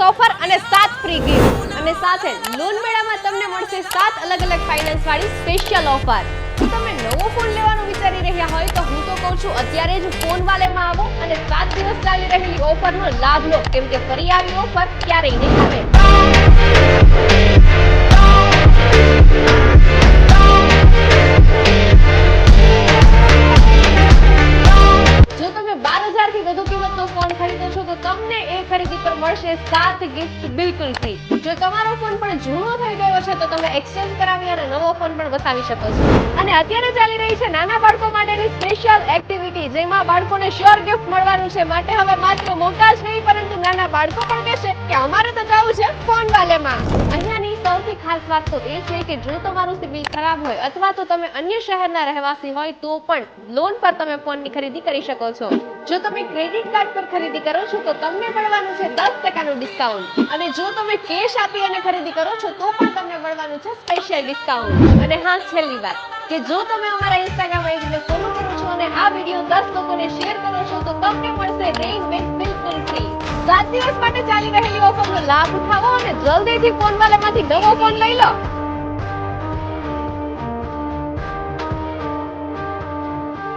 Offer અને 7 free gift અને સાથે લોન મેળામાં તમને મળશે 7 અલગ ફાઇનાન્સ વાળી સ્પેશિયલ ઓફર. જો તમે નવો ફોન લેવાનું વિચારી રહ્યા હોય તો હું તો કહું છું અત્યારે જ ફોન વાલેમાં આવો અને 7 દિવસ ચાલી રહેલી ઓફરનો લાભ લો, કેમ કે ફરી આવી ઓફર ક્યારેય નહીં આવે. જો તમે 12,000 થી વધુ કિંમતનો ફોન ખરીદો છો તો તમને એ ખરીદી પર મળશે 7 ગિફ્ટ બિલકુલ ફ્રી. જો તમારો ફોન પણ જૂનો થઈ ગયો છે તો તમે એક્સચેન્જ કરાવી અને નવો ફોન પણ વસાવી શકો છો. અને અત્યારે ચાલી રહી છે નાના બાળકો માટેની સ્પેશિયલ એક્ટિવિટી, જેમાં બાળકોને શ્યોર ગિફ્ટ મળવાનું છે. માટે હવે માત્ર મોટા જ નહીં પરંતુ નાના બાળકો પણ કહેશે કે અમારે તો જવું છે ફોન વાલેમાં. અહીંયાની સૌથી ખાસ વાત તો એ છે કે જો તમારું સિબિલ ખરાબ હોય અથવા તો તમે અન્ય શહેરના રહેવાસી હોય તો પણ લોન પર તમે ફોનની ખરીદી કરી શકો છો. જો તમે ક્રેડિટ કાર્ડ પર ખરીદી કરો છો તો તમને મળવાનું છે 10% ડિસ્કાઉન્ટ, અને જો તમે કેશ આપી અને ખરીદી કરો છો તો પણ તમને મળવાનું છે સ્પેશિયલ ડિસ્કાઉન્ટ. અને હા, છેલ્લી વાત કે જો તમે અમારા ઇન્સ્ટાગ્રામ આઈડીને ફોલો કરો છો અને આ વિડિયો 10 લોકોને શેર કરો છો તો તમને મળશે રેઇન વિથ બિલકુલ ફ્રી. 7 દિવસ માટે ચાલી રહેલી ઓફરનો લાભ ઉઠાવો અને જલ્દીથી ફોન વાલામાંથી નવો ફોન લઈ લો.